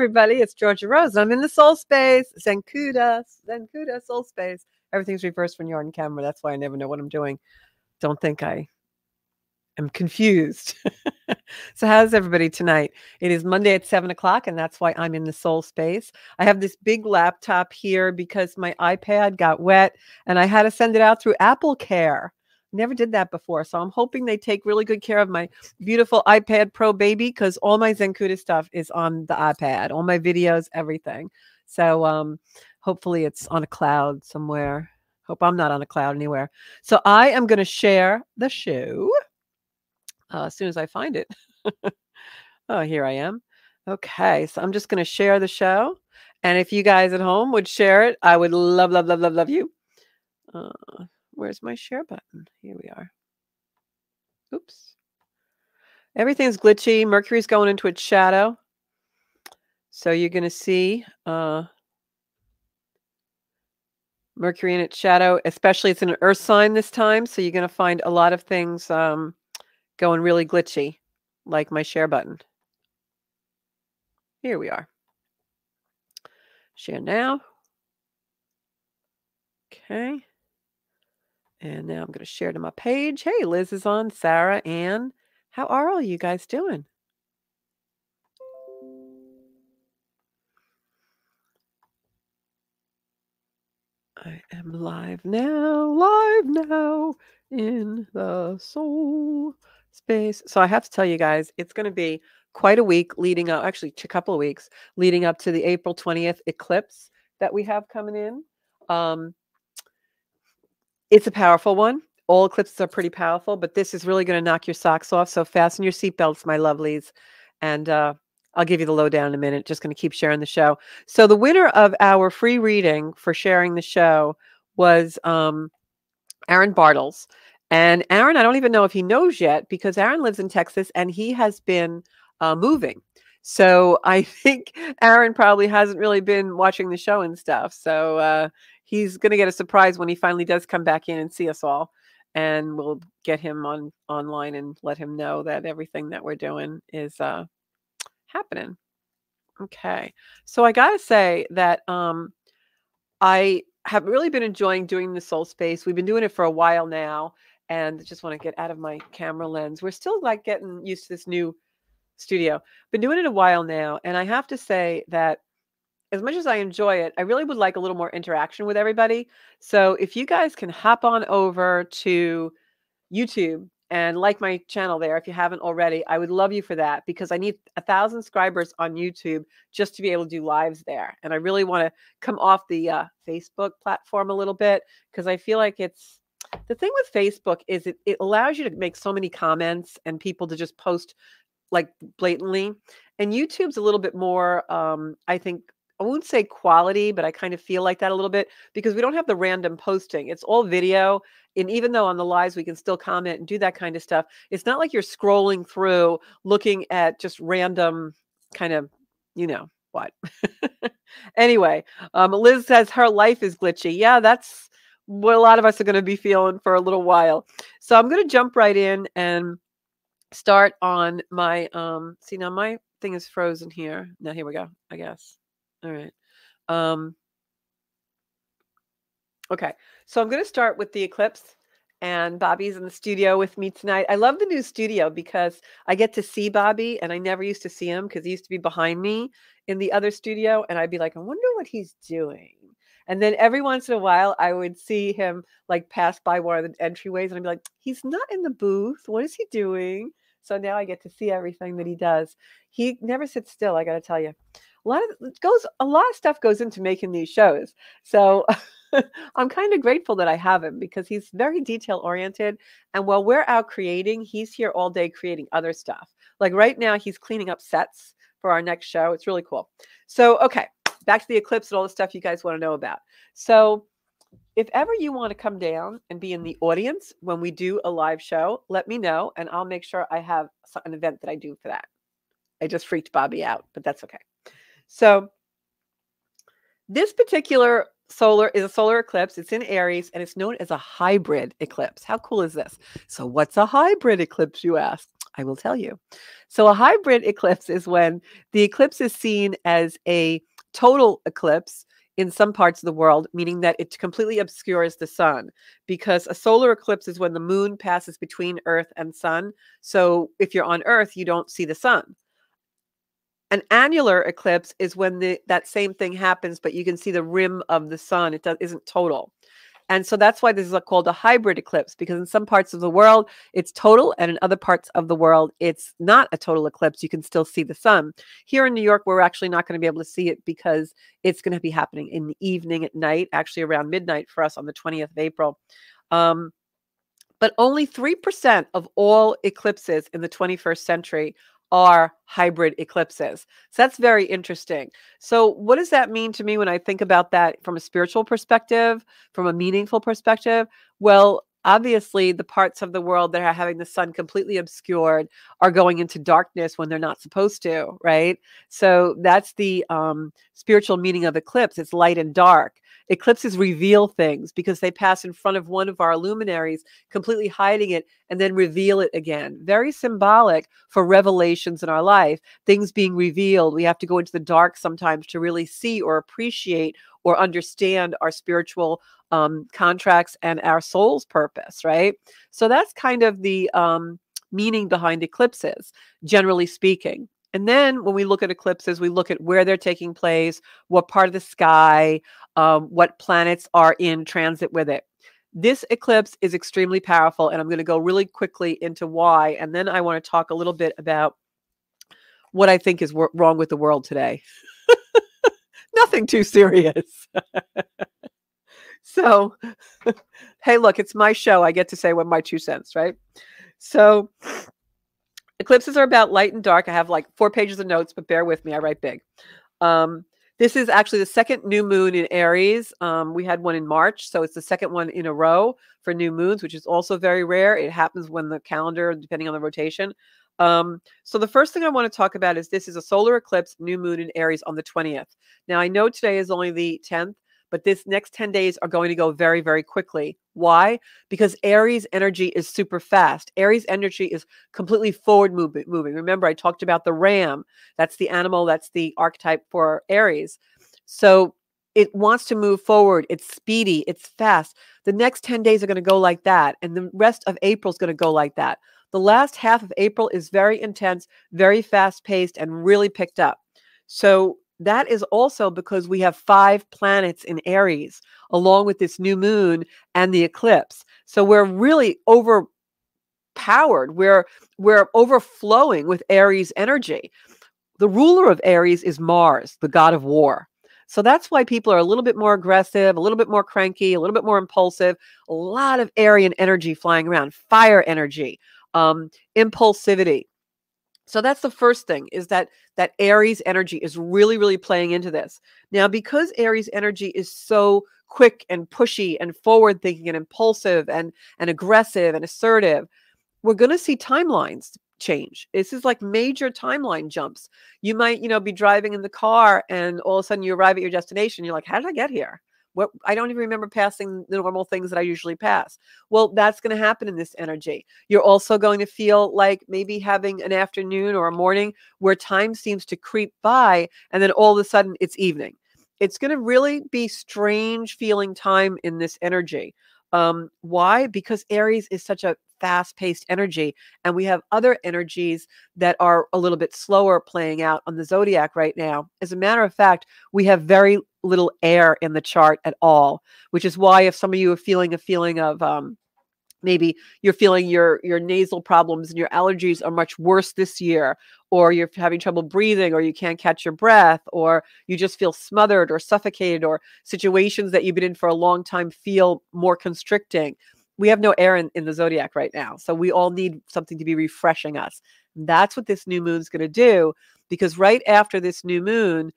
everybody. It's Georgia Rose. I'm in the soul space. Zenkuda soul space. Everything's reversed when you're on camera. That's why I never know what I'm doing. Don't think I am confused. So how's everybody tonight? It is Monday at 7 o'clock, and that's why I'm in the soul space. I have this big laptop here because my iPad got wet, and I had to send it out through Apple Care. Never did that before, so I'm hoping they take really good care of my beautiful iPad Pro baby, because all my Zenkuda stuff is on the iPad, all my videos, everything. So hopefully it's on a cloud somewhere. Hope I'm not on a cloud anywhere. So I am going to share the show as soon as I find it. Oh, here I am. Okay, so I'm just going to share the show. And if you guys at home would share it, I would love, love, love, love, love you. Where's my share button? Here we are. Oops. Everything's glitchy. Mercury's going into its shadow. So you're going to see Mercury in its shadow, especially it's in an earth sign this time. So you're going to find a lot of things going really glitchy, like my share button. Here we are. Share now. Okay. And now I'm going to share to my page. Hey, Liz is on. Sarah, Ann. How are all you guys doing? I am live now in the soul space. So I have to tell you guys, it's going to be quite a week leading up, actually a couple of weeks leading up to the April 20th eclipse that we have coming in. It's a powerful one. All eclipses are pretty powerful, but this is really going to knock your socks off. So fasten your seatbelts, my lovelies. And I'll give you the lowdown in a minute. Just going to keep sharing the show. So the winner of our free reading for sharing the show was Aaron Bartles. And Aaron, I don't even know if he knows yet, because Aaron lives in Texas and he has been moving. So I think Aaron probably hasn't really been watching the show and stuff. So he's going to get a surprise when he finally does come back in and see us all. And we'll get him online and let him know that everything that we're doing is happening. Okay. So I got to say that I have really been enjoying doing the soul space. We've been doing it for a while now, and just want to get out of my camera lens. We're still like getting used to this new studio. Been doing it a while now, and I have to say that as much as I enjoy it, I really would like a little more interaction with everybody. So if you guys can hop on over to YouTube and like my channel there, if you haven't already, I would love you for that, because I need 1,000 subscribers on YouTube just to be able to do lives there. And I really want to come off the Facebook platform a little bit, because I feel like it's the thing with Facebook is it allows you to make so many comments and people to just post like blatantly. And YouTube's a little bit more, I think, I won't say quality, but I kind of feel like that a little bit, because we don't have the random posting. It's all video. And even though on the lives we can still comment and do that kind of stuff, it's not like you're scrolling through looking at just random kind of, you know what. Anyway, Liz says her life is glitchy. Yeah, that's what a lot of us are going to be feeling for a little while. So I'm going to jump right in and start on my, see, now my thing is frozen here. Now here we go, I guess. All right. Okay. So I'm going to start with the eclipse, and Bobby's in the studio with me tonight. I love the new studio because I get to see Bobby, and I never used to see him because he used to be behind me in the other studio. And I'd be like, I wonder what he's doing. And then every once in a while, I would see him like pass by one of the entryways, and I'd be like, he's not in the booth. What is he doing? So now I get to see everything that he does. He never sits still, I got to tell you. A lot of stuff goes into making these shows. So I'm kind of grateful that I have him, because he's very detail oriented. And while we're out creating, he's here all day creating other stuff. Like right now, he's cleaning up sets for our next show. It's really cool. So, okay, back to the eclipse and all the stuff you guys want to know about. So if ever you want to come down and be in the audience when we do a live show, let me know, and I'll make sure I have an event that I do for that. I just freaked Bobby out, but that's okay. So this particular solar is a solar eclipse. It's in Aries, and it's known as a hybrid eclipse. How cool is this? So what's a hybrid eclipse, you ask? I will tell you. So a hybrid eclipse is when the eclipse is seen as a total eclipse in some parts of the world, meaning that it completely obscures the sun, because a solar eclipse is when the moon passes between Earth and sun. So if you're on Earth, you don't see the sun. An annular eclipse is when that same thing happens, but you can see the rim of the sun. It isn't total. And so that's why this is called a hybrid eclipse, because in some parts of the world, it's total, and in other parts of the world, it's not a total eclipse. You can still see the sun. Here in New York, we're actually not going to be able to see it because it's going to be happening in the evening at night, actually around midnight for us on the 20th of April. But only 3% of all eclipses in the 21st century are hybrid eclipses. So that's very interesting. So what does that mean to me when I think about that from a spiritual perspective, from a meaningful perspective? Well, obviously, the parts of the world that are having the sun completely obscured are going into darkness when they're not supposed to, right? So that's the spiritual meaning of eclipse. It's light and dark. Eclipses reveal things because they pass in front of one of our luminaries, completely hiding it, and then reveal it again. Very symbolic for revelations in our life, things being revealed. We have to go into the dark sometimes to really see or appreciate or understand our spiritual contracts and our soul's purpose, right? So that's kind of the meaning behind eclipses, generally speaking. And then when we look at eclipses, we look at where they're taking place, what part of the sky, what planets are in transit with it. This eclipse is extremely powerful, and I'm going to go really quickly into why, and then I want to talk a little bit about what I think is wrong with the world today. Nothing too serious. So, hey, look, it's my show. I get to say what my 2 cents, right? So, eclipses are about light and dark. I have like 4 pages of notes, but bear with me. I write big. This is actually the second new moon in Aries. We had one in March, so it's the second one in a row for new moons, which is also very rare. It happens when the calendar, depending on the rotation. So the first thing I want to talk about is this is a solar eclipse, new moon in Aries on the 20th. Now, I know today is only the 10th, but this next 10 days are going to go very, very quickly. Why? Because Aries energy is super fast. Aries energy is completely forward moving. Remember, I talked about the ram. That's the animal. That's the archetype for Aries. So it wants to move forward. It's speedy. It's fast. The next 10 days are going to go like that. And the rest of April is going to go like that. The last half of April is very intense, very fast paced, and really picked up. So that is also because we have 5 planets in Aries, along with this new moon and the eclipse. So we're really overpowered. We're overflowing with Aries energy. The ruler of Aries is Mars, the god of war. So that's why people are a little bit more aggressive, a little bit more cranky, a little bit more impulsive, a lot of Aryan energy flying around, fire energy, impulsivity. So that's the first thing, is that Aries energy is really, really playing into this. Now, because Aries energy is so quick and pushy and forward thinking and impulsive and aggressive and assertive, we're going to see timelines change. This is like major timeline jumps. You might, be driving in the car and all of a sudden you arrive at your destination. You're like, how did I get here? What, I don't even remember passing the normal things that I usually pass. Well, that's going to happen in this energy. You're also going to feel like maybe having an afternoon or a morning where time seems to creep by, and then all of a sudden it's evening. It's going to really be strange feeling time in this energy. Why? Because Aries is such a fast-paced energy, and we have other energies that are a little bit slower playing out on the zodiac right now. As a matter of fact, we have very little air in the chart at all, which is why if some of you are feeling a feeling of maybe you're feeling your nasal problems and your allergies are much worse this year, or you're having trouble breathing, or you can't catch your breath, or you just feel smothered or suffocated, or situations that you've been in for a long time feel more constricting. We have no air in the zodiac right now. So we all need something to be refreshing us. That's what this new moon is going to do, because right after this new moon,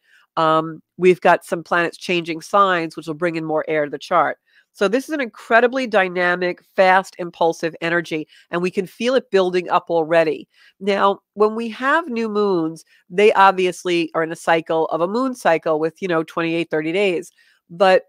we've got some planets changing signs, which will bring in more air to the chart. So this is an incredibly dynamic, fast, impulsive energy, and we can feel it building up already. Now, when we have new moons, they obviously are in a cycle of a moon cycle with, 28, 30 days. But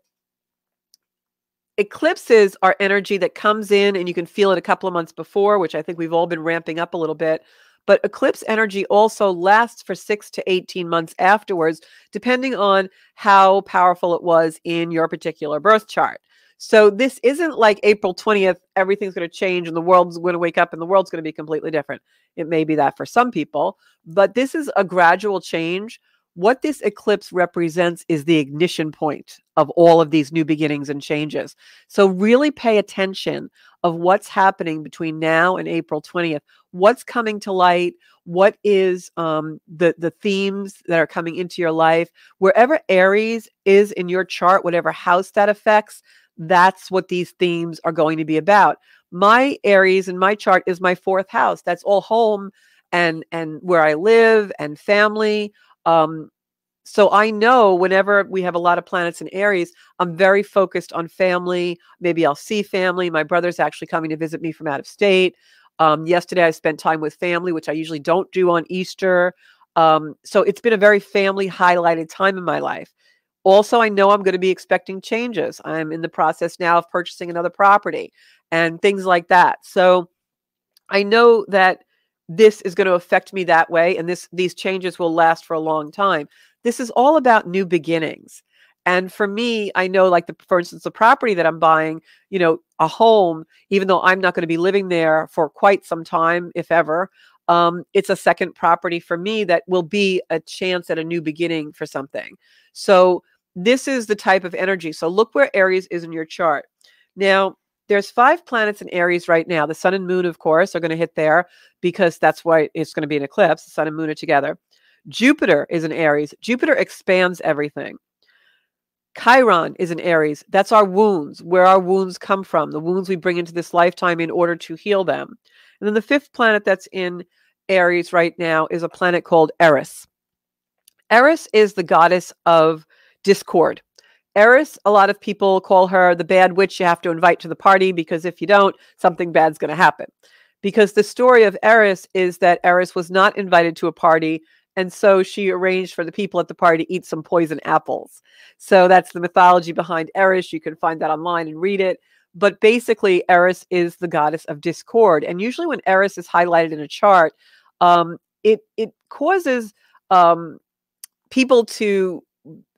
eclipses are energy that comes in and you can feel it a couple of months before, which I think we've all been ramping up a little bit. But eclipse energy also lasts for 6 to 18 months afterwards, depending on how powerful it was in your particular birth chart. So this isn't like April 20th, everything's going to change and the world's going to wake up and the world's going to be completely different. It may be that for some people, but this is a gradual change. What this eclipse represents is the ignition point of all of these new beginnings and changes. So really pay attention of what's happening between now and April 20th. What's coming to light? What is the themes that are coming into your life? Wherever Aries is in your chart, whatever house that affects, that's what these themes are going to be about. My Aries in my chart is my 4th house. That's all home and where I live and family. So I know whenever we have a lot of planets in Aries, I'm very focused on family. Maybe I'll see family. My brother's actually coming to visit me from out of state. Yesterday I spent time with family, which I usually don't do on Easter. So it's been a very family highlighted time in my life. Also, I know I'm going to be expecting changes. I'm in the process now of purchasing another property and things like that. So I know that this is going to affect me that way, and these changes will last for a long time. This is all about new beginnings. And for me, I know, like, for instance, the property that I'm buying, a home, even though I'm not going to be living there for quite some time, if ever, it's a second property for me that will be a chance at a new beginning for something. So this is the type of energy. So look where Aries is in your chart. Now, there's 5 planets in Aries right now. The sun and moon, of course, are going to hit there because that's why it's going to be an eclipse. The sun and moon are together. Jupiter is in Aries. Jupiter expands everything. Chiron is in Aries. That's our wounds, where our wounds come from, the wounds we bring into this lifetime in order to heal them. And then the 5th planet that's in Aries right now is a planet called Eris. Eris is the goddess of discord. Eris, a lot of people call her the bad witch you have to invite to the party, because if you don't, something bad's going to happen. Because the story of Eris is that Eris was not invited to a party, and so she arranged for the people at the party to eat some poison apples. So that's the mythology behind Eris. You can find that online and read it. But basically, Eris is the goddess of discord. And usually when Eris is highlighted in a chart, it causes people to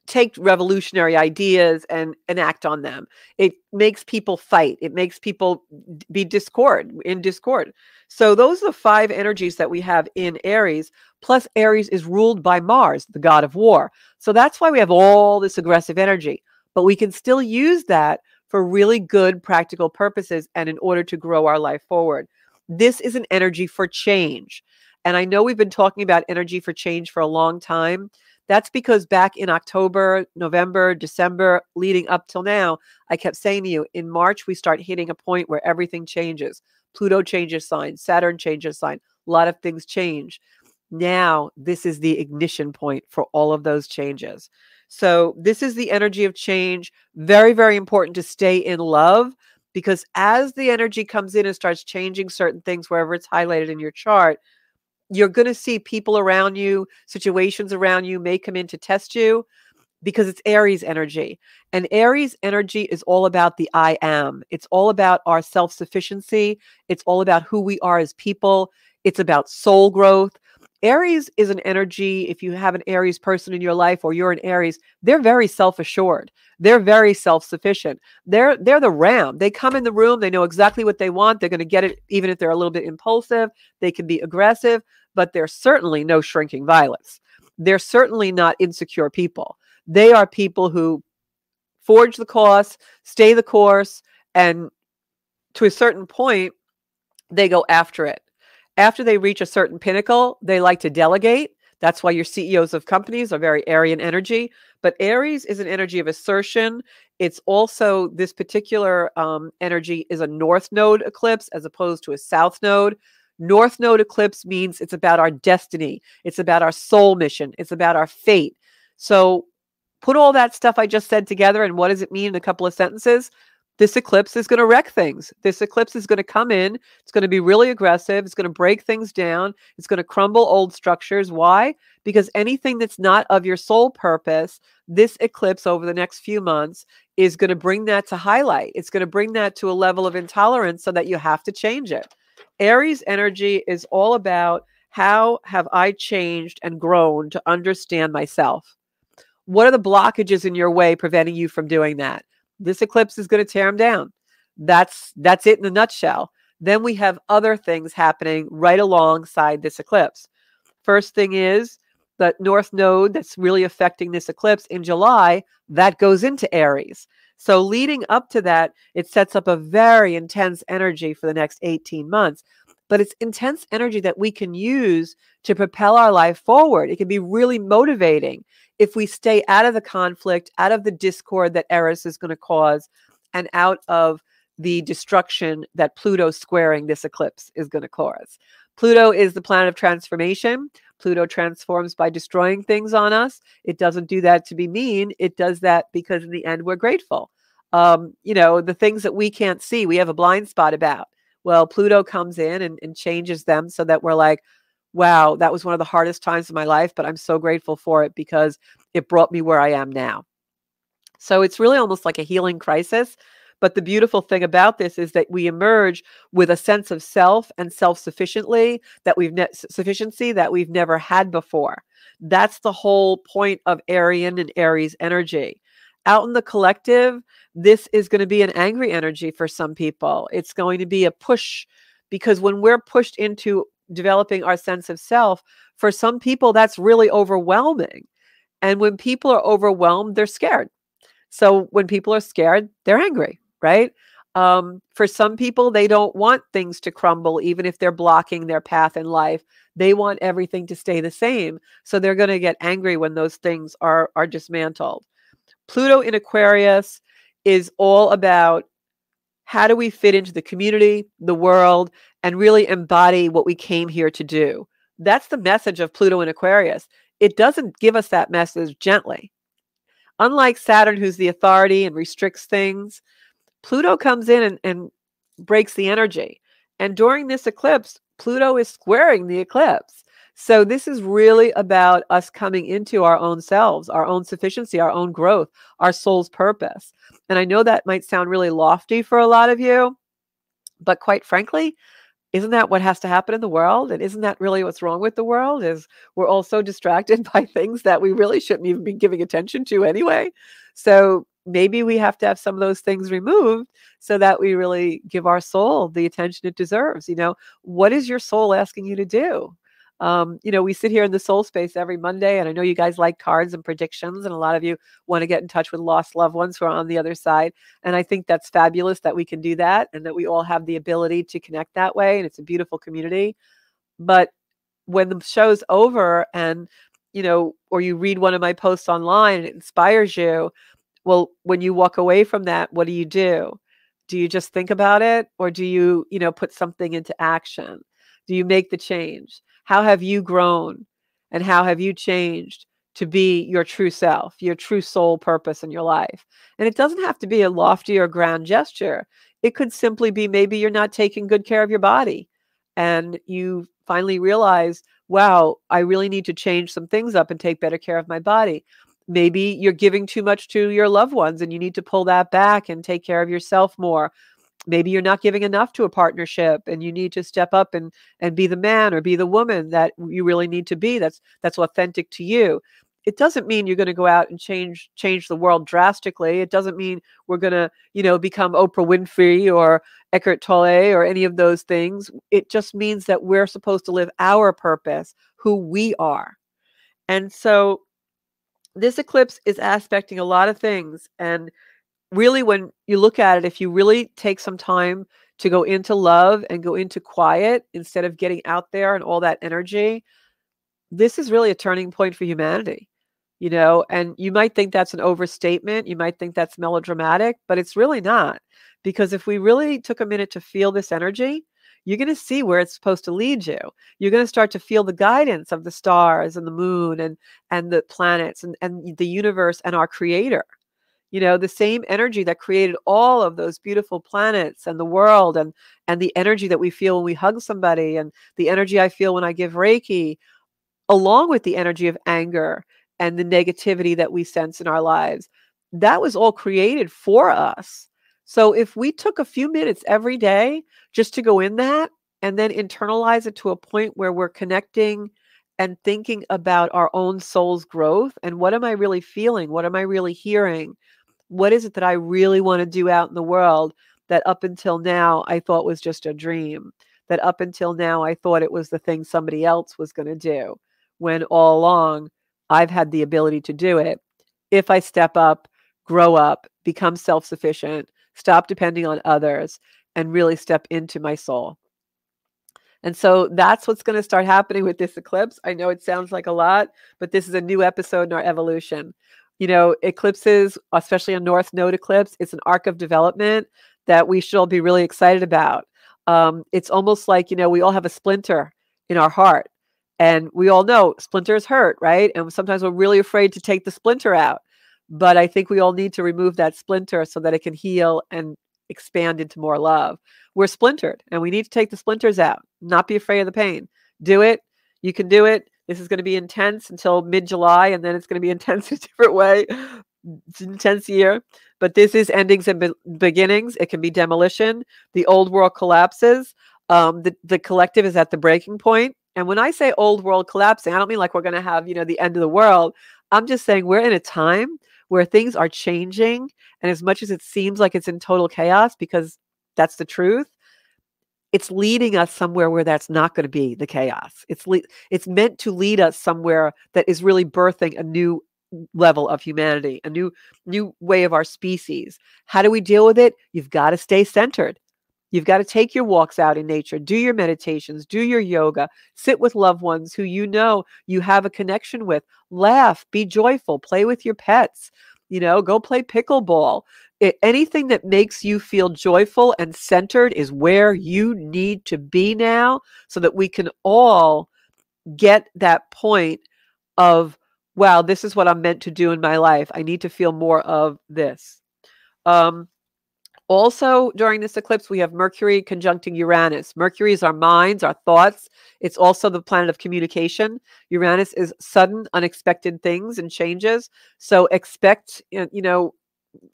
take revolutionary ideas and act on them. It makes people fight. It makes people be in discord. So those are the 5 energies that we have in Aries. Plus Aries is ruled by Mars, the god of war. So that's why we have all this aggressive energy. But we can still use that for really good practical purposes and in order to grow our life forward. This is an energy for change. And I know we've been talking about energy for change for a long time. That's because back in October, November, December, leading up till now, I kept saying to you, in March, we start hitting a point where everything changes. Pluto changes sign, Saturn changes sign, a lot of things change. Now, this is the ignition point for all of those changes. So this is the energy of change. Very, very important to stay in love, because as the energy comes in and starts changing certain things, wherever it's highlighted in your chart, you're going to see people around you, situations around you may come in to test you, because it's Aries energy. And Aries energy is all about the I am. It's all about our self-sufficiency. It's all about who we are as people. It's about soul growth. Aries is an energy, if you have an Aries person in your life or you're an Aries, they're very self-assured. They're very self-sufficient. They're the ram. They come in the room, they know exactly what they want. They're going to get it, even if they're a little bit impulsive. They can be aggressive, but they're certainly no shrinking violets. They're certainly not insecure people. They are people who forge the course, stay the course, and to a certain point, they go after it. After they reach a certain pinnacle, they like to delegate. That's why your CEOs of companies are very Aryan energy. But Aries is an energy of assertion. It's also, this particular energy is a North Node eclipse as opposed to a South Node. North Node eclipse means it's about our destiny. It's about our soul mission. It's about our fate. So put all that stuff I just said together, and what does it mean in a couple of sentences? This eclipse is going to wreck things. This eclipse is going to come in. It's going to be really aggressive. It's going to break things down. It's going to crumble old structures. Why? Because anything that's not of your soul purpose, this eclipse over the next few months is going to bring that to highlight. It's going to bring that to a level of intolerance so that you have to change it. Aries energy is all about how have I changed and grown to understand myself? What are the blockages in your way preventing you from doing that? This eclipse is going to tear them down. That's it in a nutshell. Then we have other things happening right alongside this eclipse. First thing is the North Node that's really affecting this eclipse in July, that goes into Aries. So leading up to that, it sets up a very intense energy for the next 18 months. But it's intense energy that we can use to propel our life forward. It can be really motivating if we stay out of the conflict, out of the discord that Eris is going to cause, and out of the destruction that Pluto squaring this eclipse is going to cause. Pluto is the planet of transformation. Pluto transforms by destroying things on us. It doesn't do that to be mean. It does that because in the end, we're grateful. The things that we can't see, we have a blind spot about. Well, Pluto comes in and changes them so that we're like, wow, that was one of the hardest times of my life, but I'm so grateful for it because it brought me where I am now. So it's really almost like a healing crisis. But the beautiful thing about this is that we emerge with a sense of self and self-sufficiency that we've never had before. That's the whole point of Arian and Aries energy. Out in the collective, this is going to be an angry energy for some people. It's going to be a push because when we're pushed into developing our sense of self, for some people, that's really overwhelming. And when people are overwhelmed, they're scared. So when people are scared, they're angry, right? For some people, they don't want things to crumble, even if they're blocking their path in life. They want everything to stay the same. So they're going to get angry when those things are dismantled. Pluto in Aquarius is all about how do we fit into the community, the world, and really embody what we came here to do. That's the message of Pluto in Aquarius. It doesn't give us that message gently. Unlike Saturn, who's the authority and restricts things, Pluto comes in and breaks the energy. And during this eclipse, Pluto is squaring the eclipse. So this is really about us coming into our own selves, our own sufficiency, our own growth, our soul's purpose. And I know that might sound really lofty for a lot of you, but quite frankly, isn't that what has to happen in the world? And isn't that really what's wrong with the world? Is we're all so distracted by things that we really shouldn't even be giving attention to anyway. So maybe we have to have some of those things removed so that we really give our soul the attention it deserves. What is your soul asking you to do? We sit here in the soul space every Monday, and I know you guys like cards and predictions, and a lot of you want to get in touch with lost loved ones who are on the other side. And I think that's fabulous that we can do that and that we all have the ability to connect that way. And it's a beautiful community. But when the show's over and, or you read one of my posts online and it inspires you, well, when you walk away from that, what do you do? Do you just think about it, or do you, put something into action? Do you make the change? How have you grown and how have you changed to be your true self, your true soul purpose in your life? And it doesn't have to be a lofty or grand gesture. It could simply be maybe you're not taking good care of your body and you finally realize, wow, I really need to change some things up and take better care of my body. Maybe you're giving too much to your loved ones and you need to pull that back and take care of yourself more. Maybe you're not giving enough to a partnership and you need to step up and be the man or be the woman that you really need to be. That's authentic to you. It doesn't mean you're going to go out and change the world drastically. It doesn't mean we're going to, become Oprah Winfrey or Eckhart Tolle or any of those things. It just means that we're supposed to live our purpose, who we are. And so this eclipse is aspecting a lot of things. And really, when you look at it, if you really take some time to go into love and go into quiet instead of getting out there and all that energy, this is really a turning point for humanity, and you might think that's an overstatement. You might think that's melodramatic, but it's really not. Because if we really took a minute to feel this energy, you're going to see where it's supposed to lead you. You're going to start to feel the guidance of the stars and the moon and the planets and the universe and our creator. The same energy that created all of those beautiful planets and the world and the energy that we feel when we hug somebody and the energy I feel when I give Reiki, along with the energy of anger and the negativity that we sense in our lives, that was all created for us. So if we took a few minutes every day just to go in that, and then internalize it to a point where we're connecting and thinking about our own soul's growth. And what am I really feeling? What am I really hearing? What is it that I really want to do out in the world that up until now I thought was just a dream? That up until now I thought it was the thing somebody else was going to do, when all along I've had the ability to do it. If I step up, grow up, become self-sufficient, stop depending on others, and really step into my soul. And so that's what's going to start happening with this eclipse. I know it sounds like a lot, but this is a new episode in our evolution. You know, eclipses, especially a North Node eclipse, it's an arc of development that we should all be really excited about. It's almost like, you know, we all have a splinter in our heart, and we all know splinters hurt, right? And sometimes we're really afraid to take the splinter out. But I think we all need to remove that splinter so that it can heal and expand into more love. We're splintered, and we need to take the splinters out, not be afraid of the pain. Do it. You can do it. This is going to be intense until mid-July, and then it's going to be intense in a different way. It's an intense year, but this is endings and beginnings. It can be demolition. The old world collapses. The collective is at the breaking point. And when I say old world collapsing, I don't mean like we're going to have, you know, the end of the world. I'm just saying we're in a time where things are changing. And as much as it seems like it's in total chaos, because that's the truth, it's leading us somewhere where that's not going to be the chaos. It's meant to lead us somewhere that is really birthing a new level of humanity, a new way of our species. How do we deal with it? You've got to stay centered. You've got to take your walks out in nature, do your meditations, do your yoga, sit with loved ones who you know you have a connection with, laugh, be joyful, play with your pets, you know, go play pickleball. Anything that makes you feel joyful and centered is where you need to be now, so that we can all get that point of, wow, this is what I'm meant to do in my life. I need to feel more of this. Also, during this eclipse, we have Mercury conjuncting Uranus. Mercury is our minds, our thoughts. It's also the planet of communication. Uranus is sudden, unexpected things and changes. So expect, you know,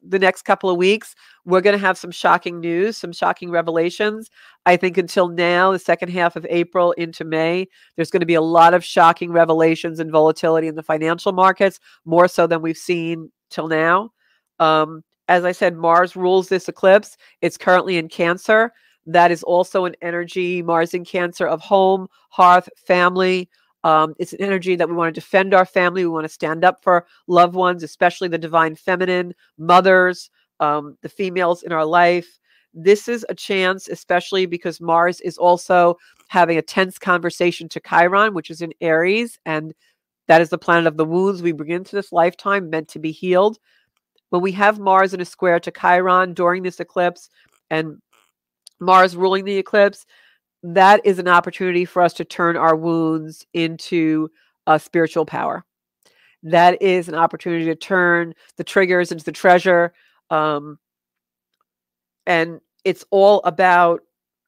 the next couple of weeks, we're going to have some shocking news, some shocking revelations. I think until now, the second half of April into May, there's going to be a lot of shocking revelations and volatility in the financial markets, more so than we've seen till now. As I said, Mars rules this eclipse. It's currently in Cancer. That is also an energy, Mars in Cancer, of home, hearth, family. It's an energy that we want to defend our family. We want to stand up for loved ones, especially the divine feminine, mothers, the females in our life. This is a chance, especially because Mars is also having a tense conversation to Chiron, which is in Aries. And that is the planet of the wounds we bring into this lifetime, meant to be healed. When we have Mars in a square to Chiron during this eclipse, and Mars ruling the eclipse, that is an opportunity for us to turn our wounds into spiritual power. That is an opportunity to turn the triggers into the treasure. And it's all about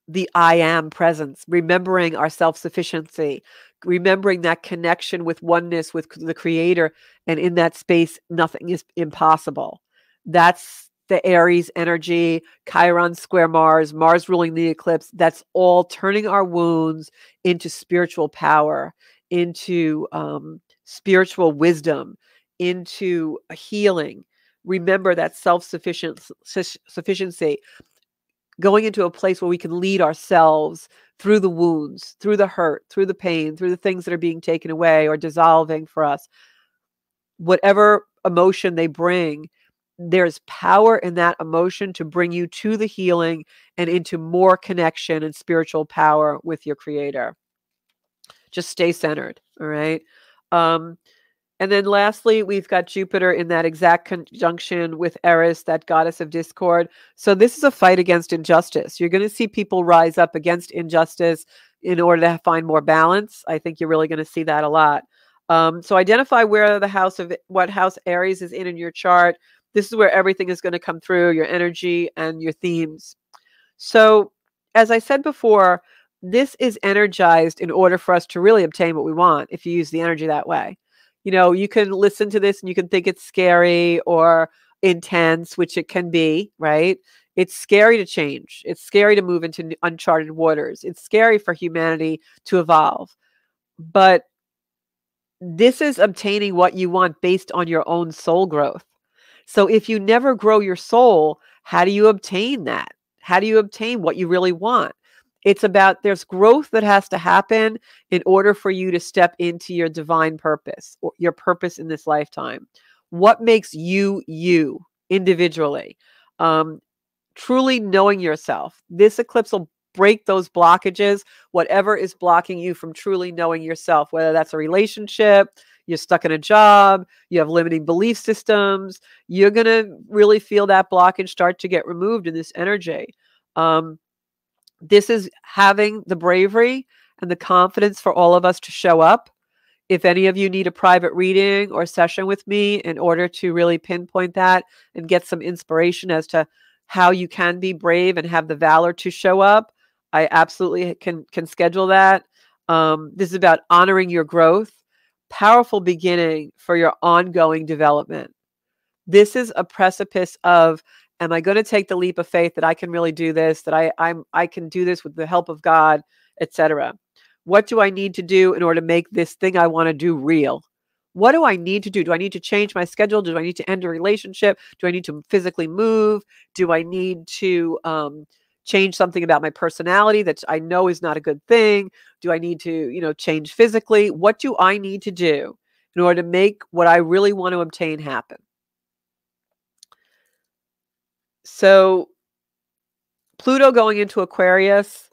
the I am presence, remembering our self-sufficiency, remembering that connection with oneness with the creator. And in that space, nothing is impossible. That's the Aries energy, Chiron square Mars, Mars ruling the eclipse. That's all turning our wounds into spiritual power, into spiritual wisdom, into a healing. Remember that self-sufficiency, going into a place where we can lead ourselves through the wounds, through the hurt, through the pain, through the things that are being taken away or dissolving for us. Whatever emotion they bring, there's power in that emotion to bring you to the healing and into more connection and spiritual power with your creator. Just stay centered, all right? And then lastly, we've got Jupiter in that exact conjunction with Eris, that goddess of discord. So this is a fight against injustice. You're going to see people rise up against injustice in order to find more balance. I think you're really going to see that a lot. So identify where what house Aries is in your chart. This is where everything is going to come through, your energy and your themes. So as I said before, this is energized in order for us to really obtain what we want if you use the energy that way. You know, you can listen to this and you can think it's scary or intense, which it can be, right? It's scary to change. It's scary to move into uncharted waters. It's scary for humanity to evolve. But this is obtaining what you want based on your own soul growth. So if you never grow your soul, how do you obtain that? How do you obtain what you really want? It's about there's growth that has to happen in order for you to step into your divine purpose, or your purpose in this lifetime. What makes you you individually? Truly knowing yourself. This eclipse will break those blockages, whatever is blocking you from truly knowing yourself, whether that's a relationship, you're stuck in a job, you have limiting belief systems, you're going to really feel that blockage start to get removed in this energy. This is having the bravery and the confidence for all of us to show up. If any of you need a private reading or session with me in order to really pinpoint that and get some inspiration as to how you can be brave and have the valor to show up, I absolutely can schedule that. This is about honoring your growth, powerful beginning for your ongoing development. This is a precipice of, am I going to take the leap of faith that I can really do this, that I can do this with the help of God, etc. What do I need to do in order to make this thing I want to do real? What do I need to do? Do I need to change my schedule? Do I need to end a relationship? Do I need to physically move? Do I need to change something about my personality that I know is not a good thing? Do I need to, change physically? What do I need to do in order to make what I really want to obtain happen? So Pluto going into Aquarius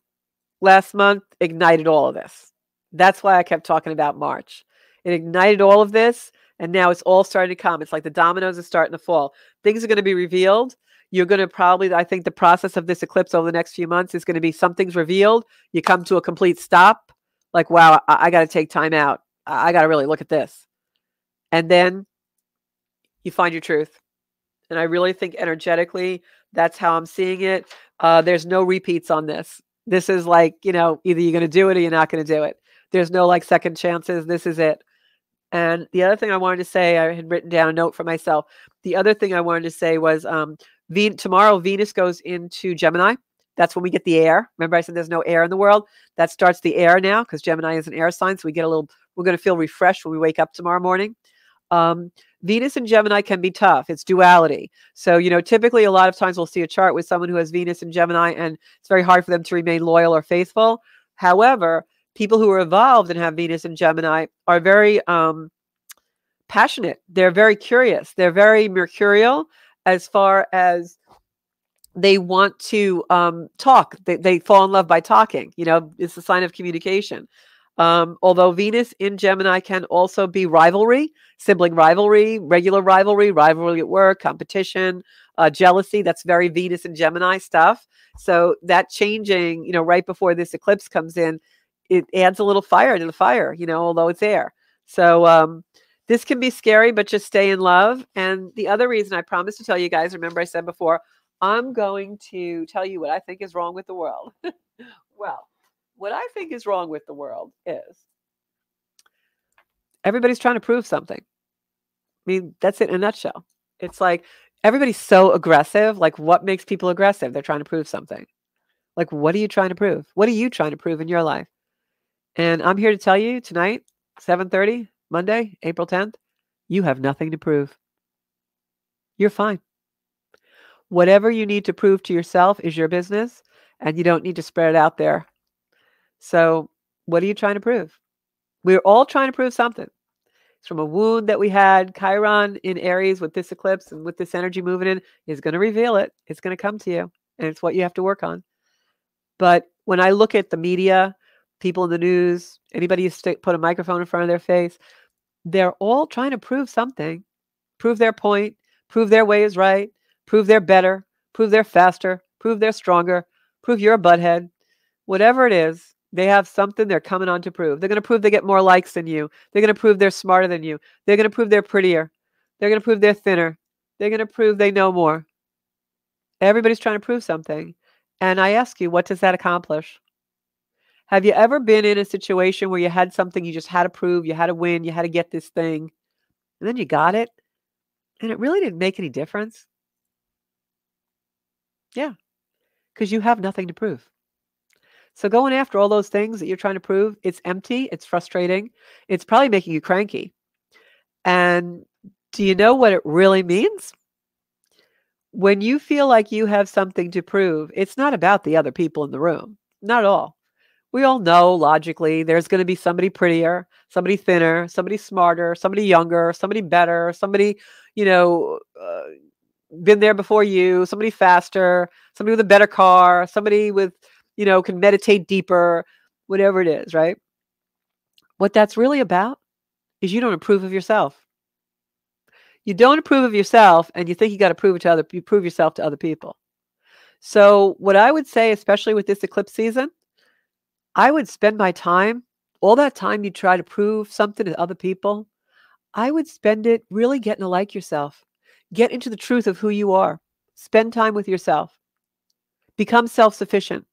last month ignited all of this. That's why I kept talking about March. It ignited all of this, and now it's all starting to come. It's like the dominoes are starting to fall. Things are going to be revealed. You're going to probably, I think the process of this eclipse over the next few months is going to be something's revealed. You come to a complete stop. Like, wow, I got to take time out. I got to really look at this. And then you find your truth. And I really think energetically, that's how I'm seeing it. There's no repeats on this. This is like, either you're going to do it or you're not going to do it. There's no like second chances. This is it. And the other thing I wanted to say, I had written down a note for myself. The other thing I wanted to say was tomorrow Venus goes into Gemini. That's when we get the air. Remember I said there's no air in the world? That starts the air now because Gemini is an air sign. So we're going to feel refreshed when we wake up tomorrow morning. Venus and Gemini can be tough. It's duality. So, typically a lot of times we'll see a chart with someone who has Venus and Gemini, and it's very hard for them to remain loyal or faithful. However, people who are evolved and have Venus and Gemini are very passionate. They're very curious. They're very mercurial as far as they want to talk. They fall in love by talking. It's a sign of communication. Although Venus in Gemini can also be rivalry, sibling rivalry, regular rivalry at work, competition, jealousy. That's very Venus and Gemini stuff. So that changing, right before this eclipse comes in, it adds a little fire to the fire, although it's air. So this can be scary, but just stay in love. And the other reason I promised to tell you guys, remember I said before, I'm going to tell you what I think is wrong with the world. Well, what I think is wrong with the world is everybody's trying to prove something. I mean, that's it in a nutshell. It's like everybody's so aggressive. Like, what makes people aggressive? They're trying to prove something. Like, what are you trying to prove? What are you trying to prove in your life? And I'm here to tell you tonight, 7:30, Monday, April 10th, you have nothing to prove. You're fine. Whatever you need to prove to yourself is your business, and you don't need to spread it out there. So what are you trying to prove? We're all trying to prove something. It's from a wound that we had. Chiron in Aries with this eclipse and with this energy moving in is going to reveal it. It's going to come to you, and it's what you have to work on. But when I look at the media, people in the news, anybody who put a microphone in front of their face, they're all trying to prove something, prove their point, prove their way is right, prove they're better, prove they're faster, prove they're stronger, prove you're a butthead. Whatever it is, they have something they're coming on to prove. They're going to prove they get more likes than you. They're going to prove they're smarter than you. They're going to prove they're prettier. They're going to prove they're thinner. They're going to prove they know more. Everybody's trying to prove something. And I ask you, what does that accomplish? Have you ever been in a situation where you had something you just had to prove, you had to win, you had to get this thing, and then you got it, and it really didn't make any difference? Yeah, because you have nothing to prove. So going after all those things that you're trying to prove, it's empty, it's frustrating, it's probably making you cranky. And do you know what it really means? When you feel like you have something to prove, it's not about the other people in the room. Not at all. We all know logically there's going to be somebody prettier, somebody thinner, somebody smarter, somebody younger, somebody better, somebody, you know, been there before you, somebody faster, somebody with a better car, somebody with, can meditate deeper, whatever it is, right? What that's really about is you don't approve of yourself. You don't approve of yourself and you think you got to you prove yourself to other people. So what I would say, especially with this eclipse season, I would spend my time, all that time you try to prove something to other people, I would spend it really getting to like yourself. Get into the truth of who you are. Spend time with yourself. Become self-sufficient.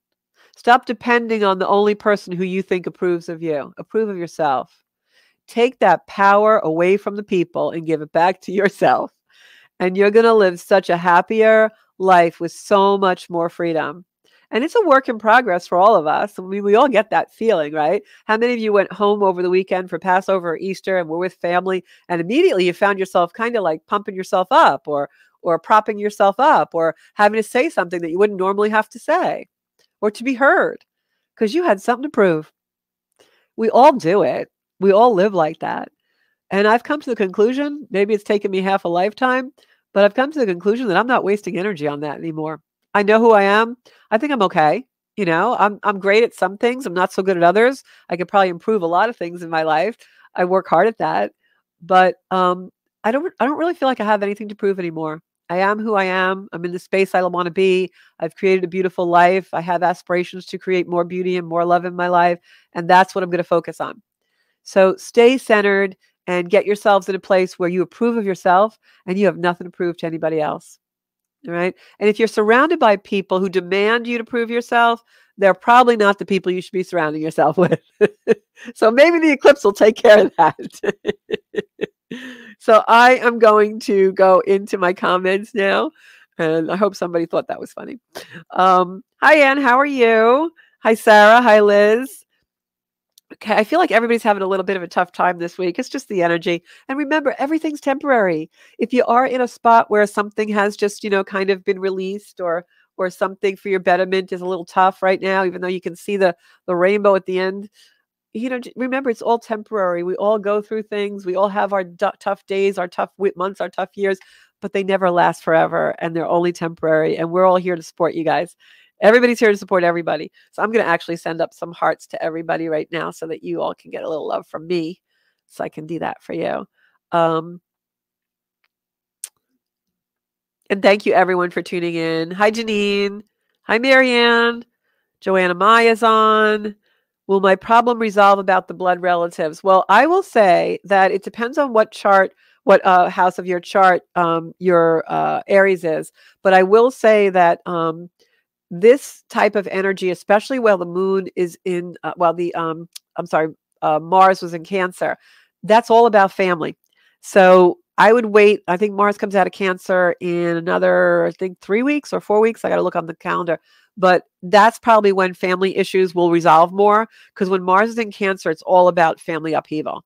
Stop depending on the only person who you think approves of you. Approve of yourself. Take that power away from the people and give it back to yourself. And you're going to live such a happier life with so much more freedom. And it's a work in progress for all of us. I mean, we all get that feeling, right? How many of you went home over the weekend for Passover or Easter and were with family, and immediately you found yourself kind of like pumping yourself up or propping yourself up or having to say something that you wouldn't normally have to say or to be heard because you had something to prove. We all do it. We all live like that. And I've come to the conclusion, maybe it's taken me half a lifetime, but I've come to the conclusion that I'm not wasting energy on that anymore. I know who I am. I think I'm okay. I'm great at some things. I'm not so good at others. I could probably improve a lot of things in my life. I work hard at that. But I don't really feel like I have anything to prove anymore. I am who I am. I'm in the space I want to be. I've created a beautiful life. I have aspirations to create more beauty and more love in my life. And that's what I'm going to focus on. So stay centered and get yourselves in a place where you approve of yourself and you have nothing to prove to anybody else. All right. And if you're surrounded by people who demand you to prove yourself, they're probably not the people you should be surrounding yourself with. So maybe the eclipse will take care of that. So I am going to go into my comments now. And I hope somebody thought that was funny. Hi, Ann. How are you? Hi, Sarah. Hi, Liz. Okay, I feel like everybody's having a little bit of a tough time this week. It's just the energy. And remember, everything's temporary. If you are in a spot where something has just, kind of been released or something for your betterment is a little tough right now, even though you can see the rainbow at the end, remember, it's all temporary. We all go through things. We all have our tough days, our tough months, our tough years, but they never last forever and they're only temporary. And we're all here to support you guys. Everybody's here to support everybody. So I'm going to actually send up some hearts to everybody right now so that you all can get a little love from me. So I can do that for you. And thank you everyone for tuning in. Hi, Janine. Hi, Marianne. Joanna Maya's on. Will my problem resolve about the blood relatives? Well, I will say that it depends on what chart, what house of your chart your Aries is. But I will say that this type of energy, especially while the moon is in, Mars was in Cancer, that's all about family. So I would wait. I think Mars comes out of Cancer in another, 3 weeks or 4 weeks. I got to look on the calendar. But that's probably when family issues will resolve more, because when Mars is in Cancer, it's all about family upheaval.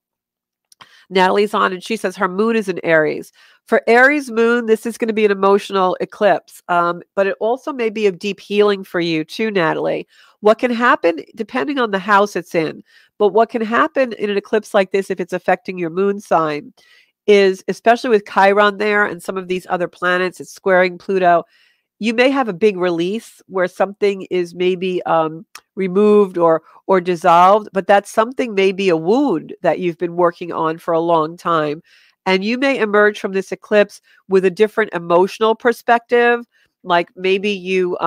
Natalie's on and she says her moon is in Aries. For Aries moon, this is going to be an emotional eclipse, but it also may be of deep healing for you too, Natalie. What can happen, depending on the house it's in, but what can happen in an eclipse like this, if it's affecting your moon sign, is, especially with Chiron there and some of these other planets, it's squaring Pluto, you may have a big release where something is maybe removed or dissolved, but that something may be a wound that you've been working on for a long time. And you may emerge from this eclipse with a different emotional perspective. Like maybe you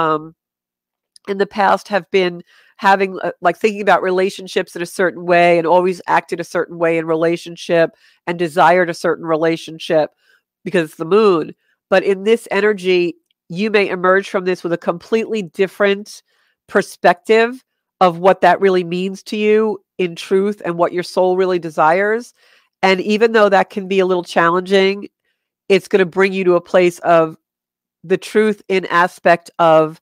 in the past have been having thinking about relationships in a certain way and always acted a certain way in relationship and desired a certain relationship because it's the moon. But in this energy, you may emerge from this with a completely different perspective of what that really means to you in truth and what your soul really desires. And even though that can be a little challenging, it's going to bring you to a place of the truth in aspect of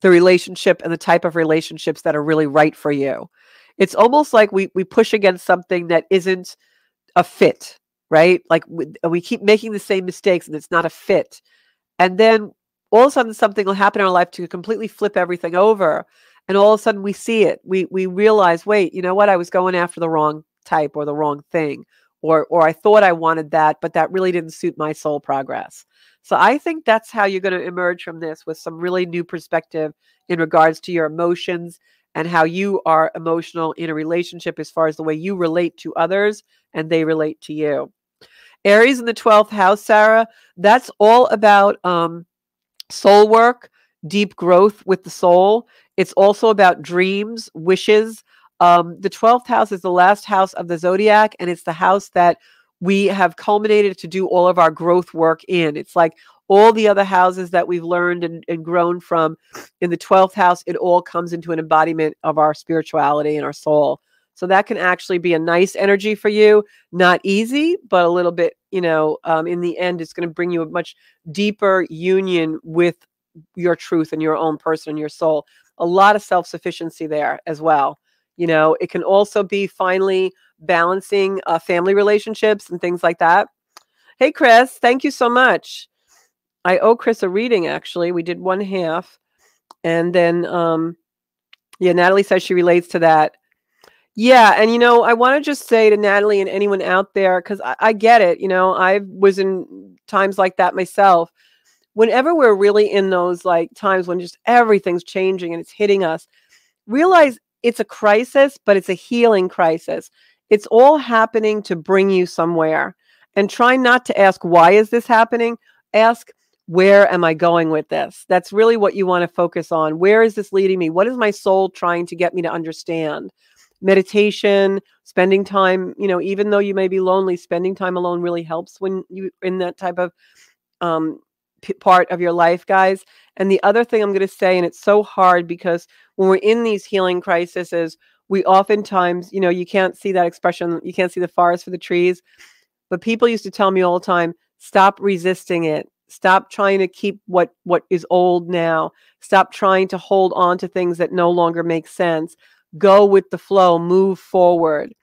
the relationship and the type of relationships that are really right for you. It's almost like we push against something that isn't a fit, right? Like we keep making the same mistakes and it's not a fit. And then all of a sudden something will happen in our life to completely flip everything over. And all of a sudden we see it. We realize, wait, you know what? I was going after the wrong type or the wrong thing. Or I thought I wanted that, but that really didn't suit my soul progress. So I think that's how you're going to emerge from this, with some really new perspective in regards to your emotions and how you are emotional in a relationship, as far as the way you relate to others and they relate to you. Aries in the 12th house, Sarah, that's all about soul work, deep growth with the soul. It's also about dreams, wishes. The 12th house is the last house of the zodiac, and it's the house that we have culminated to do all of our growth work in. It's like all the other houses that we've learned and grown from. In the 12th house, it all comes into an embodiment of our spirituality and our soul. So that can actually be a nice energy for you. Not easy, but a little bit, in the end, it's going to bring you a much deeper union with your truth and your own person and your soul. A lot of self-sufficiency there as well. It can also be finally balancing family relationships and things like that. Hey, Chris, thank you so much. I owe Chris a reading, actually. We did one half. And then, Natalie says she relates to that. Yeah, and I want to just say to Natalie and anyone out there, because I get it, I was in times like that myself. Whenever we're really in those like times when just everything's changing and it's hitting us, realize it's a crisis, but it's a healing crisis. It's all happening to bring you somewhere. And try not to ask, why is this happening? Ask, where am I going with this? That's really what you want to focus on. Where is this leading me? What is my soul trying to get me to understand? Meditation, spending time, even though you may be lonely, spending time alone really helps when you're in that type of part of your life, guys. And the other thing I'm going to say, and it's so hard because when we're in these healing crises, we oftentimes, you can't see that expression, you can't see the forest for the trees, but people used to tell me all the time, stop resisting it. Stop trying to keep what is old now. Stop trying to hold on to things that no longer make sense. Go with the flow, move forward.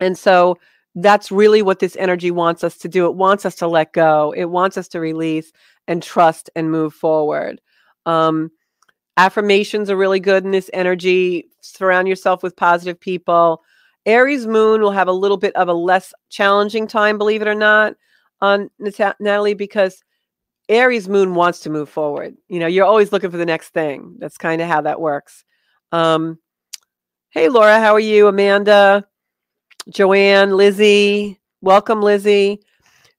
And so that's really what this energy wants us to do. It wants us to let go. It wants us to release and trust and move forward. Affirmations are really good in this energy. Surround yourself with positive people. Aries moon will have a little bit of a less challenging time, believe it or not, on Natalie, because Aries moon wants to move forward. You're always looking for the next thing. That's kind of how that works. Hey, Laura, how are you? Amanda, Joanne, Lizzie. Welcome, Lizzie.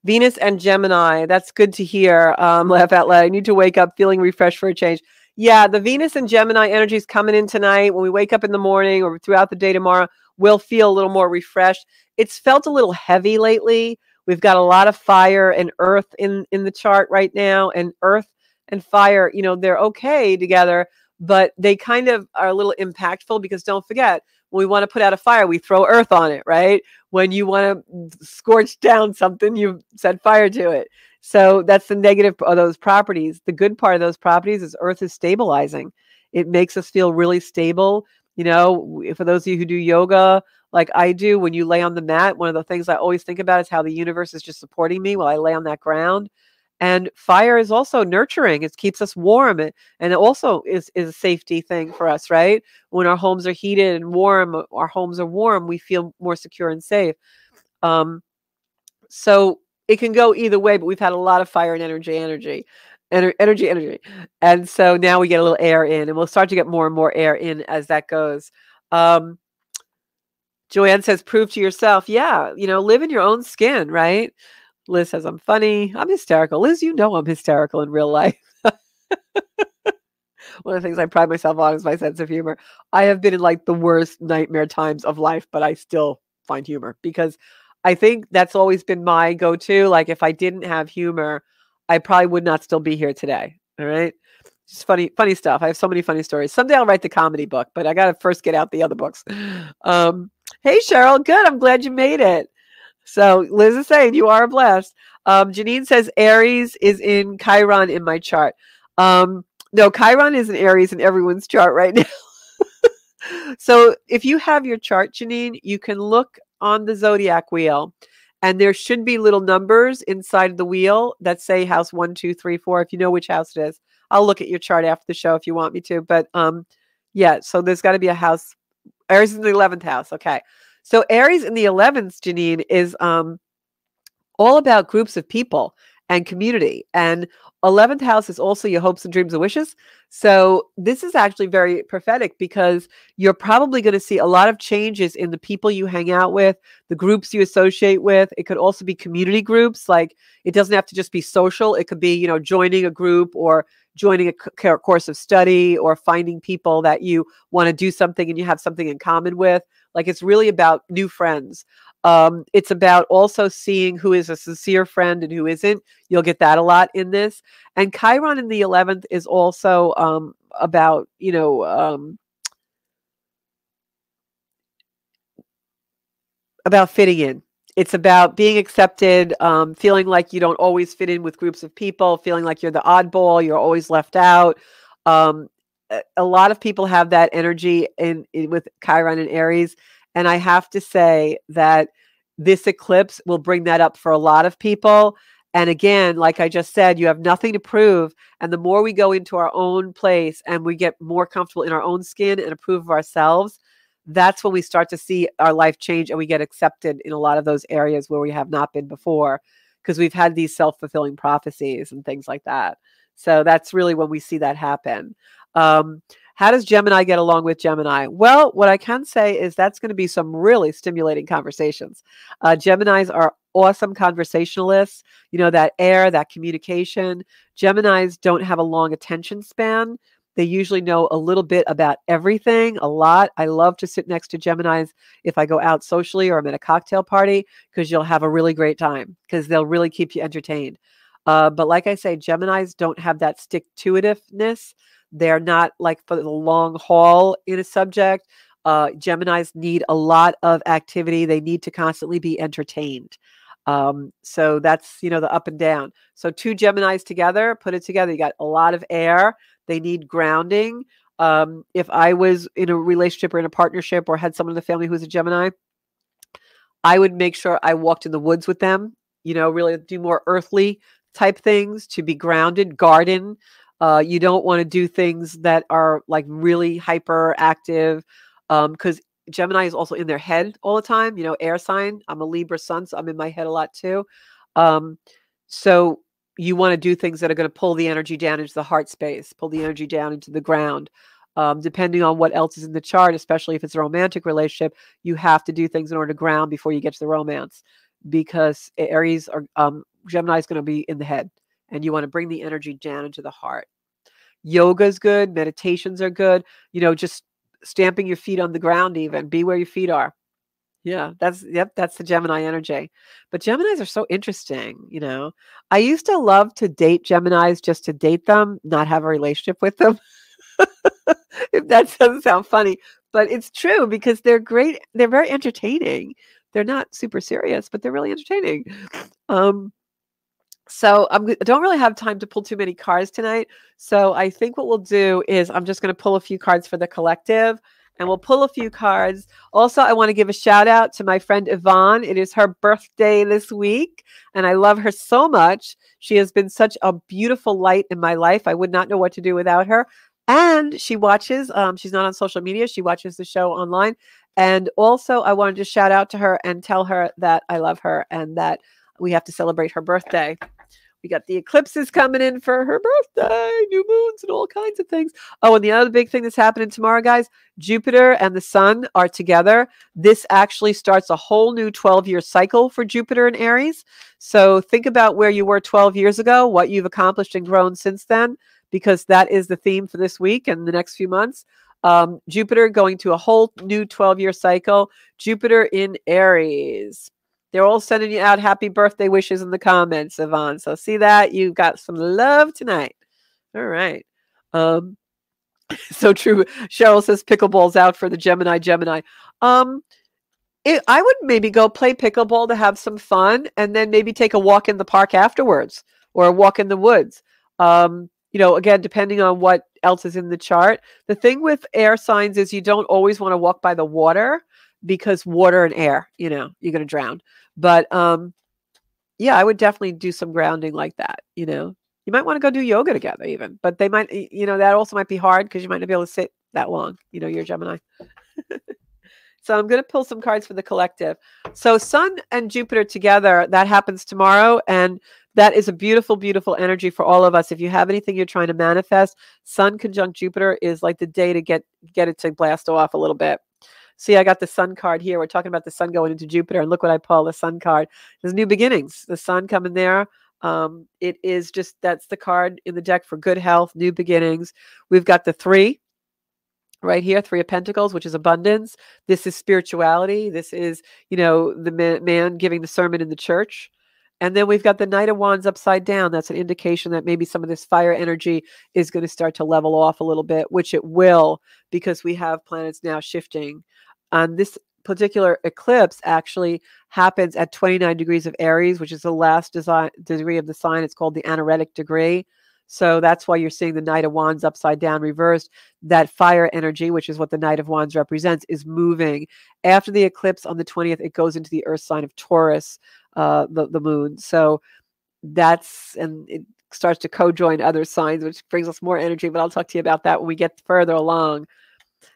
Venus and Gemini. That's good to hear. Laugh out loud. I need to wake up feeling refreshed for a change. Yeah, the Venus and Gemini energy is coming in tonight. When we wake up in the morning or throughout the day tomorrow, we'll feel a little more refreshed. It's felt a little heavy lately. We've got a lot of fire and earth in the chart right now. And earth and fire, they're okay together, but they kind of are a little impactful because don't forget, when we want to put out a fire, we throw earth on it, right? When you want to scorch down something, you set fire to it. So that's the negative of those properties. The good part of those properties is earth is stabilizing. It makes us feel really stable. For those of you who do yoga, like I do, when you lay on the mat, one of the things I always think about is how the universe is just supporting me while I lay on that ground. And fire is also nurturing. It keeps us warm. And it also is a safety thing for us, right? When our homes are heated and warm, our homes are warm, we feel more secure and safe. So it can go either way, but we've had a lot of fire and energy. And so now we get a little air in, and we'll start to get more and more air in as that goes. Joanne says, prove to yourself. Yeah, live in your own skin, right? Liz says, I'm funny. I'm hysterical. Liz, I'm hysterical in real life. One of the things I pride myself on is my sense of humor. I have been in like the worst nightmare times of life, but I still find humor because I think that's always been my go-to. Like if I didn't have humor, I probably would not still be here today. All right. Just funny stuff. I have so many funny stories. Someday I'll write the comedy book, but I got to first get out the other books. Hey, Cheryl. Good. I'm glad you made it. So Liz is saying you are a blast. Janine says Aries is in Chiron in my chart. No, Chiron is in Aries in everyone's chart right now. So if you have your chart, Janine, you can look on the zodiac wheel, and there should be little numbers inside the wheel that say house 1, 2, 3, 4. If you know which house it is, I'll look at your chart after the show if you want me to. But yeah, so there's got to be a house. Aries in the 11th house. Okay. So Aries in the 11th, Janine, is all about groups of people and community. And 11th house is also your hopes and dreams and wishes. So this is actually very prophetic because you're probably going to see a lot of changes in the people you hang out with, the groups you associate with. It could also be community groups. Like it doesn't have to just be social. It could be, you know, joining a group or joining a course of study or finding people that you want to do something and you have something in common with. Like it's really about new friends. It's about also seeing who is a sincere friend and who isn't. You'll get that a lot in this. And Chiron in the 11th is also about, you know, about fitting in. It's about being accepted, feeling like you don't always fit in with groups of people, feeling like you're the oddball, you're always left out. A lot of people have that energy in with Chiron and Aries. And I have to say that this eclipse will bring that up for a lot of people. And again, like I just said, you have nothing to prove. And the more we go into our own place and we get more comfortable in our own skin and approve of ourselves, that's when we start to see our life change and we get accepted in a lot of those areas where we have not been before because we've had these self-fulfilling prophecies and things like that. So that's really when we see that happen. How does Gemini get along with Gemini? Well, what I can say is that's going to be some really stimulating conversations. Geminis are awesome conversationalists. You know, that air, that communication. Geminis don't have a long attention span. They usually know a little bit about everything, a lot. I love to sit next to Geminis if I go out socially or I'm at a cocktail party because you'll have a really great time because they'll really keep you entertained. But like I say, Geminis don't have that stick-to-itiveness. They're not like for the long haul in a subject. Geminis need a lot of activity. They need to constantly be entertained. So that's, you know, the up and down. So two Geminis together, put it together, you got a lot of air. They need grounding. If I was in a relationship or in a partnership or had someone in the family who's a Gemini, I would make sure I walked in the woods with them, you know, really do more earthly type things to be grounded, garden. You don't want to do things that are like really hyperactive because Gemini is also in their head all the time, you know, air sign. I'm a Libra sun, so I'm in my head a lot too. So you want to do things that are going to pull the energy down into the heart space, pull the energy down into the ground. Depending on what else is in the chart, especially if it's a romantic relationship, you have to do things in order to ground before you get to the romance because Aries or Gemini is going to be in the head and you want to bring the energy down into the heart. Yoga is good. Meditations are good. You know, just stamping your feet on the ground, even be where your feet are. Yeah, that's the Gemini energy. But Geminis are so interesting, you know. I used to love to date Geminis just to date them, not have a relationship with them. If that doesn't sound funny, but it's true because they're great. They're very entertaining. They're not super serious, but they're really entertaining. So I don't really have time to pull too many cards tonight. So I think what we'll do is I'm just going to pull a few cards for the collective and we'll pull a few cards. Also, I want to give a shout out to my friend Yvonne. It is her birthday this week and I love her so much. She has been such a beautiful light in my life. I would not know what to do without her. And she watches, she's not on social media. She watches the show online. And also I wanted to shout out to her and tell her that I love her and that we have to celebrate her birthday. We got the eclipses coming in for her birthday, new moons and all kinds of things. Oh, and the other big thing that's happening tomorrow, guys, Jupiter and the sun are together. This actually starts a whole new 12-year cycle for Jupiter and Aries. So think about where you were 12 years ago, what you've accomplished and grown since then, because that is the theme for this week and the next few months. Jupiter going to a whole new 12-year cycle. Jupiter in Aries. They're all sending you out happy birthday wishes in the comments, Yvonne. So see that? You got some love tonight. All right. So true. Cheryl says pickleball's out for the Gemini. I would maybe go play pickleball to have some fun, and then maybe take a walk in the park afterwards, or a walk in the woods. Again, depending on what else is in the chart. The thing with air signs is you don't always want to walk by the water, because water and air, you're going to drown. But yeah, I would definitely do some grounding like that. You might want to go do yoga together even, but they might, that also might be hard because you might not be able to sit that long. You're Gemini. So I'm going to pull some cards for the collective. So Sun and Jupiter together, that happens tomorrow. And that is a beautiful, beautiful energy for all of us. If you have anything you're trying to manifest, Sun conjunct Jupiter is like the day to get it to blast off a little bit. See, I got the Sun card here. We're talking about the Sun going into Jupiter. And look what I pull, the Sun card. There's new beginnings. The Sun coming there. It is just, that's the card in the deck for good health, new beginnings. We've got the 3. Right here, 3 of Pentacles, which is abundance. This is spirituality. This is, the man giving the sermon in the church. And then we've got the Knight of Wands upside down. That's an indication that maybe some of this fire energy is going to start to level off a little bit, which it will, because we have planets now shifting. This particular eclipse actually happens at 29 degrees of Aries, which is the last degree of the sign. It's called the anaretic degree. So that's why you're seeing the Knight of Wands upside down reversed. That fire energy, which is what the Knight of Wands represents, is moving. After the eclipse on the 20th, it goes into the earth sign of Taurus, the moon. So and it starts to co-join other signs, which brings us more energy. But I'll talk to you about that when we get further along.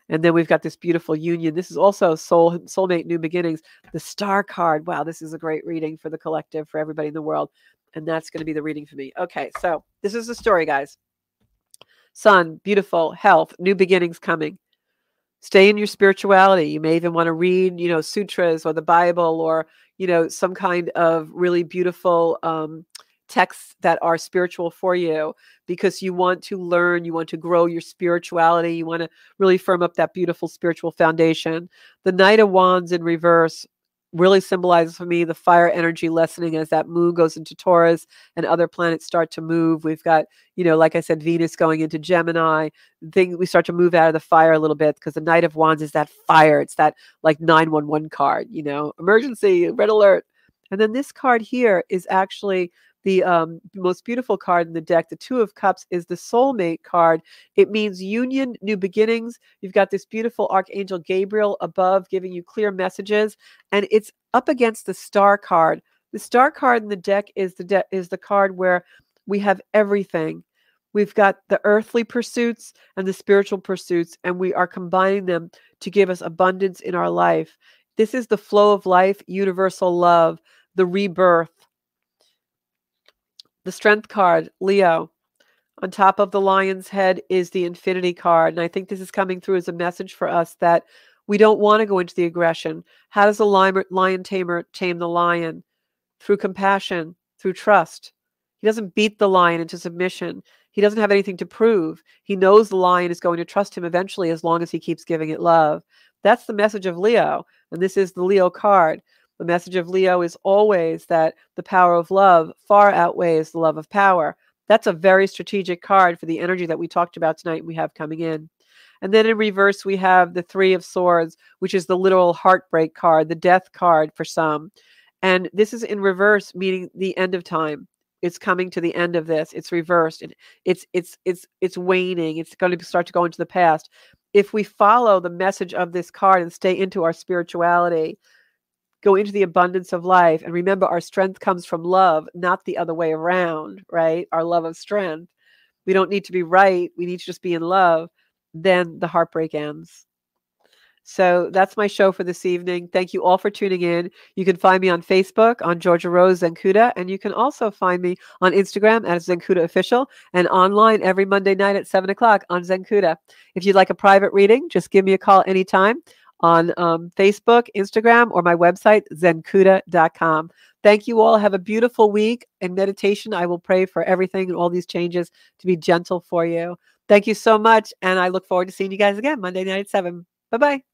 And then we've got this beautiful union. This is also soulmate, new beginnings. The Star card. Wow, this is a great reading for the collective, for everybody in the world. And that's going to be the reading for me. Okay, so this is the story, guys. Sun, beautiful, health, new beginnings coming. Stay in your spirituality. You may even want to read, sutras or the Bible, or, some kind of really beautiful texts that are spiritual for you, because you want to learn, you want to grow your spirituality. You want to really firm up that beautiful spiritual foundation. The Knight of Wands in reverse really symbolizes for me the fire energy lessening as that moon goes into Taurus and other planets start to move. We've got, like I said, Venus going into Gemini. We start to move out of the fire a little bit, because the Knight of Wands is that fire. It's that like 911 card, emergency, red alert. And then this card here is actually the most beautiful card in the deck. The 2 of Cups is the soulmate card. It means union, new beginnings. You've got this beautiful Archangel Gabriel above giving you clear messages, and it's up against the Star card. The Star card in the deck is the card where we have everything. We've got the earthly pursuits and the spiritual pursuits, and we are combining them to give us abundance in our life. This is the flow of life, universal love, the rebirth. The Strength card, Leo. On top of the lion's head is the Infinity card. And I think this is coming through as a message for us that we don't want to go into the aggression. How does a lion tamer tame the lion? Through compassion, through trust. He doesn't beat the lion into submission. He doesn't have anything to prove. He knows the lion is going to trust him eventually, as long as he keeps giving it love. That's the message of Leo. And this is the Leo card. The message of Leo is always that the power of love far outweighs the love of power. That's a very strategic card for the energy that we talked about tonight we have coming in. And then in reverse, we have the 3 of Swords, which is the literal heartbreak card, the death card for some. And this is in reverse, meaning the end of time. It's coming to the end of this. It's reversed. It's waning. It's going to start to go into the past. If we follow the message of this card and stay into our spirituality, go into the abundance of life. And remember, our strength comes from love, not the other way around, right? Our love of strength. We don't need to be right. We need to just be in love. Then the heartbreak ends. So that's my show for this evening. Thank you all for tuning in. You can find me on Facebook on Georgia Rose Zenkuda, and you can also find me on Instagram at Zenkuda Official, and online every Monday night at 7 o'clock on Zenkuda. If you'd like a private reading, just give me a call anytime on Facebook, Instagram, or my website, zenkuda.com. Thank you all. Have a beautiful week. In meditation, I will pray for everything and all these changes to be gentle for you. Thank you so much, and I look forward to seeing you guys again Monday night at 7. Bye-bye.